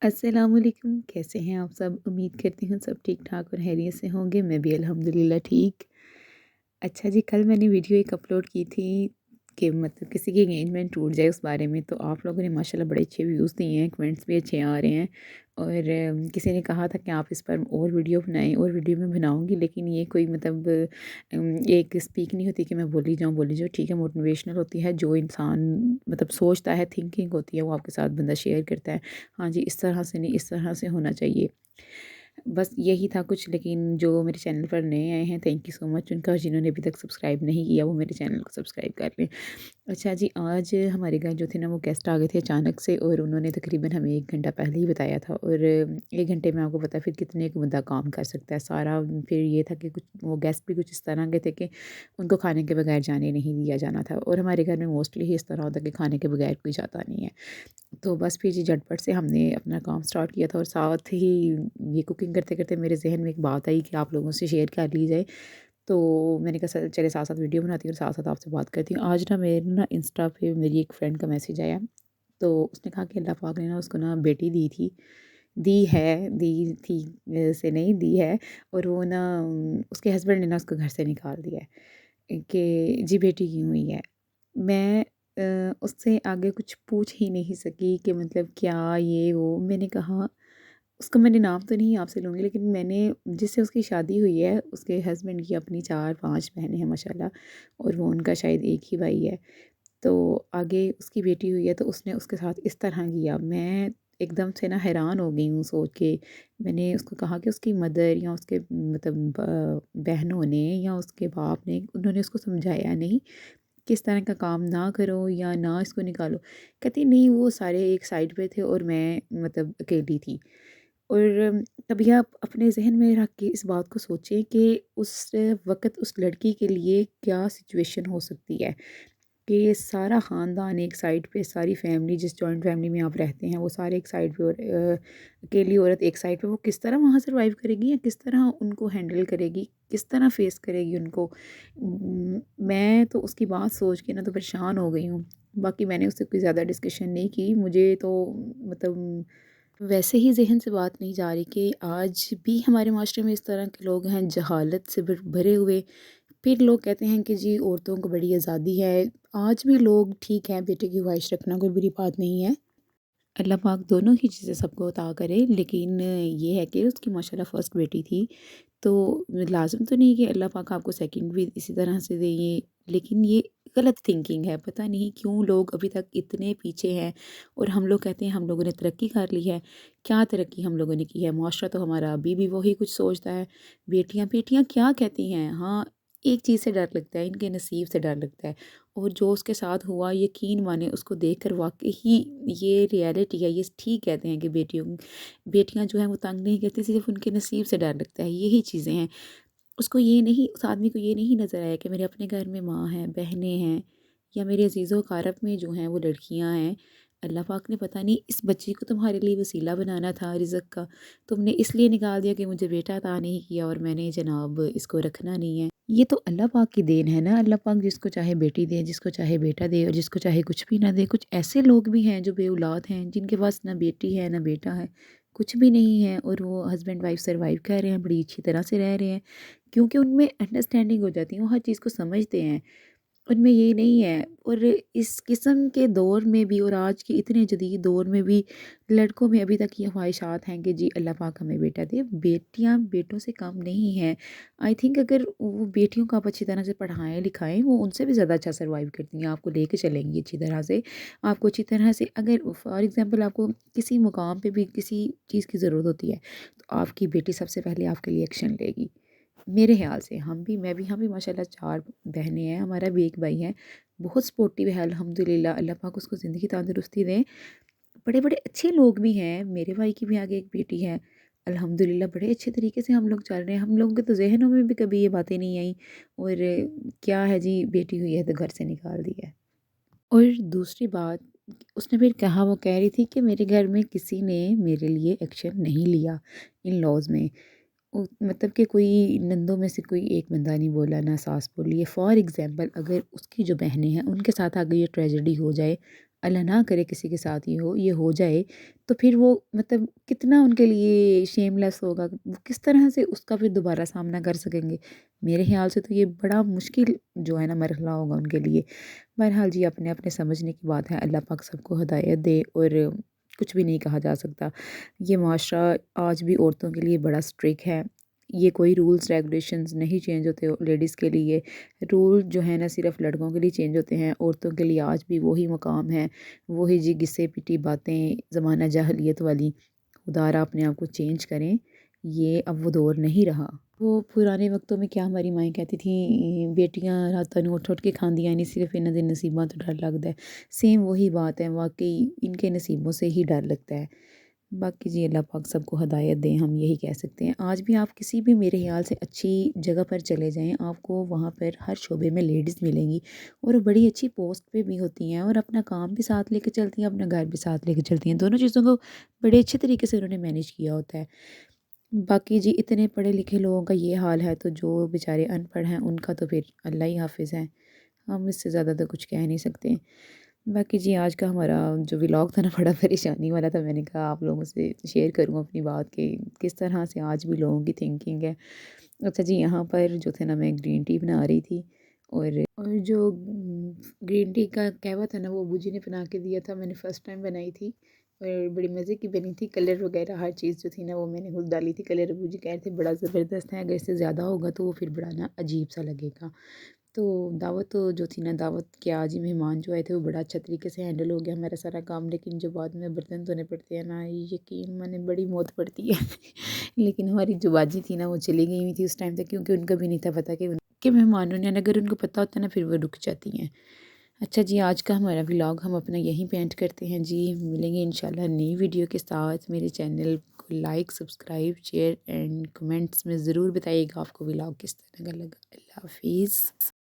अस्सलाम वालेकुम, कैसे हैं आप सब? उम्मीद करती हूँ सब ठीक-ठाक और खैरियत से होंगे। मैं भी अल्हम्दुलिल्लाह ठीक। अच्छा जी, कल मैंने वीडियो एक अपलोड की थी कि मतलब किसी की एंगेजमेंट टूट जाए उस बारे में, तो आप लोगों ने माशाल्लाह बड़े अच्छे व्यूज़ दिए हैं, कमेंट्स भी अच्छे आ रहे हैं। और किसी ने कहा था कि आप इस पर और वीडियो बनाएँ, और वीडियो मैं बनाऊँगी, लेकिन ये कोई मतलब एक स्पीक नहीं होती कि मैं बोली जाऊँ। ठीक है, मोटिवेशनल होती है, जो इंसान मतलब सोचता है, थिंकिंग होती है, वो आपके साथ बंदा शेयर करता है। हाँ जी, इस तरह से नहीं, इस तरह से होना चाहिए। बस यही था कुछ, लेकिन जो मेरे चैनल पर नए आए हैं, थैंक यू सो मच उनका, जिन्होंने अभी तक सब्सक्राइब नहीं किया वो मेरे चैनल को सब्सक्राइब कर लें। अच्छा जी, आज हमारे घर जो थे ना वो गेस्ट आ गए थे अचानक से, और उन्होंने तकरीबन हमें 1 घंटा पहले ही बताया था, और 1 घंटे में आपको पता है फिर कितने एक बंदा काम कर सकता है सारा। फिर ये था कि कुछ वो गेस्ट भी कुछ इस तरह के थे कि उनको खाने के बगैर जाने नहीं दिया जाना था, और हमारे घर में मोस्टली ही इस तरह होता है कि खाने के बगैर कोई जाता नहीं है। तो बस फिर जी झटपट से हमने अपना काम स्टार्ट किया था, और साथ ही ये कुकिंग करते-करते मेरे ज़हन में एक बात आई कि आप लोगों से शेयर कर ली जाए। तो मैंने कहा चले साथ-साथ वीडियो बनाती हूँ और साथ-साथ आपसे बात करती हूँ। आज ना मेरे ना इंस्टा पे मेरी एक फ्रेंड का मैसेज आया, तो उसने कहा कि अल्लाह पाक ने ना उसको ना बेटी दी थी, दी थी से नहीं दी है, और वो ना उसके हस्बैंड ने ना उसको घर से निकाल दिया है कि जी बेटी क्यों हुई है। मैं उससे आगे कुछ पूछ ही नहीं सकी कि मतलब क्या ये वो। मैंने कहा, उसका मैंने नाम तो नहीं आपसे लूँगी, लेकिन मैंने जिससे उसकी शादी हुई है, उसके हस्बैंड की अपनी 4-5 बहनें हैं माशाल्लाह, और वो उनका शायद एक ही भाई है। तो आगे उसकी बेटी हुई है, तो उसने उसके साथ इस तरह किया। मैं एकदम से ना हैरान हो गई हूँ सोच के। मैंने उसको कहा कि उसकी मदर या उसके मतलब बहनों ने या उसके बाप ने, उन्होंने उसको समझाया नहीं कि इस तरह का काम ना करो या ना इसको निकालो। कहती नहीं, वो सारे एक साइड पे थे और मैं मतलब अकेली थी। और तभी आप अपने ज़हन में रख के इस बात को सोचें कि उस वक़्त उस लड़की के लिए क्या सिचुएशन हो सकती है कि सारा ख़ानदान एक साइड पे, सारी फैमिली जिस जॉइंट फैमिली में आप रहते हैं वो सारे एक साइड पे, और अकेली औरत एक साइड पे, वो किस तरह वहाँ सर्वाइव करेगी या किस तरह उनको हैंडल करेगी, किस तरह फेस करेगी उनको। मैं तो उसकी बात सोच के ना तो परेशान हो गई हूँ। बाकी मैंने उससे कोई ज़्यादा डिस्कशन नहीं की। मुझे तो मतलब वैसे ही ज़हन से बात नहीं जा रही कि आज भी हमारे माशरे में इस तरह के लोग हैं, जहालत से भरे हुए। फिर लोग कहते हैं कि जी औरतों को बड़ी आज़ादी है। आज भी लोग ठीक है, बेटे की ख्वाहिश रखना कोई बुरी बात नहीं है। अल्लाह पाक दोनों ही चीज़ें सबको अता करे, लेकिन ये है कि उसकी माशाल्लाह फ़र्स्ट बेटी थी, तो लाज़िम तो नहीं कि अल्लाह पाक आपको सेकंड भी इसी तरह से देंगे, लेकिन ये गलत थिंकिंग है। पता नहीं क्यों लोग अभी तक इतने पीछे हैं, और हम लोग कहते हैं हम लोगों ने तरक्की कर ली है। क्या तरक्की हम लोगों ने की है? मुआशरा तो हमारा अभी भी वही कुछ सोचता है। बेटियाँ बेटियाँ क्या कहती हैं? हाँ, एक चीज़ से डर लगता है, इनके नसीब से डर लगता है। और जो उसके साथ हुआ, यकीन माने उसको देखकर वाक़ई ही ये रियलिटी है। ये ठीक कहते हैं कि बेटियाँ जो हैं वो तंग नहीं करती, सिर्फ़ उनके नसीब से डर लगता है, यही चीज़ें हैं। उसको ये नहीं, उस आदमी को ये नहीं नज़र आया कि मेरे अपने घर में माँ है, बहनें हैं, या मेरे अज़ीज़ो अक़ारब में जो हैं वो लड़कियाँ हैं। अल्लाह पाक ने पता नहीं इस बच्ची को तुम्हारे लिए वसीला बनाना था रिज़्क़ का, तुमने इसलिए निकाल दिया कि मुझे बेटा अता नहीं किया, और मैंने जनाब इसको रखना नहीं है। ये तो अल्लाह पाक की देन है ना। अल्लाह पाक जिसको चाहे बेटी दे, जिसको चाहे बेटा दे, और जिसको चाहे कुछ भी ना दे। कुछ ऐसे लोग भी हैं जो बेऔलाद हैं, जिनके पास ना बेटी है ना बेटा है, कुछ भी नहीं है, और वो हस्बैंड वाइफ सर्वाइव कर रहे हैं, बड़ी अच्छी तरह से रह रहे हैं, क्योंकि उनमें अंडरस्टैंडिंग हो जाती है, वो हर चीज़ को समझते हैं। उनमें ये नहीं है। और इस किस्म के दौर में भी, और आज के इतने जदीद दौर में भी, लड़कों में अभी तक ये ख्वाहिशात हैं कि जी अल्लाह पाक हमें बेटा दे। बेटियां बेटों से कम नहीं हैं। आई थिंक अगर वो बेटियों को आप अच्छी तरह से पढ़ाएं लिखाएं, वो उनसे भी ज़्यादा अच्छा सर्वाइव करती हैं, आपको लेके चलेंगी अच्छी तरह से। आपको अच्छी तरह से, अगर फॉर एग्ज़ाम्पल आपको किसी मुकाम पे भी किसी चीज़ की ज़रूरत होती है, तो आपकी बेटी सबसे पहले आपके लिए एक्शन लेगी। मेरे ख़्याल से हम भी माशाल्लाह 4 बहनें हैं, हमारा भी 1 भाई है। बहुत सपोर्टिव है अल्हम्दुलिल्लाह, अल्लाह पाक उसको ज़िंदगी तंदुरुस्ती दें। बड़े-बड़े अच्छे लोग भी हैं, मेरे भाई की भी आगे एक बेटी है। अल्हम्दुलिल्लाह बड़े अच्छे तरीके से हम लोग चल रहे हैं। हम लोगों के तो ज़हनों में भी कभी ये बातें नहीं आई, और क्या है जी बेटी हुई है तो घर से निकाल दिया है। और दूसरी बात, उसने फिर कहा, वो कह रही थी कि मेरे घर में किसी ने मेरे लिए एक्शन नहीं लिया इन-लॉज़ में। मतलब कि कोई नंदों में से कोई एक बंदा नहीं बोला, ना सास बोली है। फॉर एग्ज़ाम्पल अगर उसकी जो बहनें हैं उनके साथ अगर ये ट्रेजेडी हो जाए, اللہ نہ کرے کسی کے ساتھ یہ ہو جائے، تو پھر وہ مطلب کتنا ان کے لیے شیم لیس ہوگا، وہ کس طرح سے اس کا پھر دوبارہ سامنا کر سکیں گے؟ میرے خیال سے تو یہ بڑا مشکل جو ہے نا مرحلہ ہوگا ان کے لیے۔ بہرحال جی اپنے اپنے سمجھنے کی بات ہے، اللہ پاک سب کو ہدایت دے، اور کچھ بھی نہیں کہا جا سکتا۔ یہ معاشرہ آج بھی عورتوں کے لیے بڑا اسٹرک ہے، یہ کوئی رولز ریگولیشنز نہیں چینج ہوتے لیڈیز کے لیے، رول جو ہے نا صرف لڑکوں کے لیے چینج ہوتے ہیں، عورتوں کے لیے آج بھی وہی مقام ہے، وہی جی گھسے پٹی باتیں زمانہ جاہلیت والی۔ خدا را اپنے آپ کو چینج کریں، یہ اب وہ دور نہیں رہا۔ وہ پرانے وقتوں میں کیا ہماری مائیں کہتی تھیں، بیٹیاں راتاں نوں اٹھ اٹھ کے کھاندیاں نہیں، صرف انہاں دے نصیباں تو ڈر لگتا ہے۔ سیم وہی بات ہے، واقعی ان کے نصیبوں سے ہی ڈر لگتا ہے۔ باقی جی اللہ پاک سب کو ہدایت دیں، ہم یہی کہہ سکتے ہیں۔ آج بھی آپ کسی بھی میرے خیال سے اچھی جگہ پر چلے جائیں، آپ کو وہاں پر ہر شعبے میں لیڈیز ملیں گی، اور وہ بڑی اچھی پوسٹ پہ بھی ہوتی ہیں، اور اپنا کام بھی ساتھ لے کے چلتی ہیں، اپنا گھر بھی ساتھ لے کے چلتی ہیں، دونوں چیزوں کو بڑے اچھے طریقے سے انہوں نے مینیج کیا ہوتا ہے۔ باقی جی اتنے پڑھے لکھے لوگوں کا یہ حال ہے، تو جو بیچارے ان پڑھ ہیں ان کا تو پھر اللہ ہی حافظ ہے، ہم اس سے زیادہ تو کچھ کہہ نہیں سکتے۔ باقی جی آج کا ہمارا جو ولاگ تھا نا بڑا پریشانی والا تھا، میں نے کہا آپ لوگوں سے شیئر کروں اپنی بات کہ کس طرح سے آج بھی لوگوں کی تھنکنگ ہے۔ اچھا جی یہاں پر جو تھے نا میں گرین ٹی بنا رہی تھی، اور جو گرین ٹی کا قہوہ تھا نا وہ ابو جی نے بنا کے دیا تھا، میں نے فرسٹ ٹائم بنائی تھی، اور بڑی مزے کی بنی تھی، کلر وغیرہ ہر چیز جو تھی نا وہ میں نے خود ڈالی تھی، کلر ابو جی کہہ رہے تھے بڑا زبردست ہے، اگر اس سے زیادہ ہوگا تو وہ پھر بڑا نا عجیب سا لگے گا۔ تو دعوت تو جو تھی نا، دعوت کے آج ہی مہمان جو آئے تھے وہ بڑا اچھا طریقے سے ہینڈل ہو گیا ہمارا سارا کام، لیکن جو بعد میں برتن دھونے پڑتے ہیں نا، یقین مانے بڑی موت پڑتی ہے لیکن ہماری جو باجی تھی نا وہ چلی گئی ہوئی تھی اس ٹائم تک، کیونکہ ان کا بھی نہیں تھا پتہ کہ ان کے مہمانوں نے اگر ان کو پتہ ہوتا ہے نا پھر وہ رک جاتی ہیں۔ اچھا جی آج کا ہمارا ولاگ ہم اپنا یہیں پینٹ کرتے ہیں جی، ملیں گے انشاءاللہ نئی ویڈیو کے ساتھ۔ میرے چینل کو like, subscribe, share and comments میں ضرور بتائیے گا آپ کو ولاگ کس طرح کا لگا۔ اللہ حافظ۔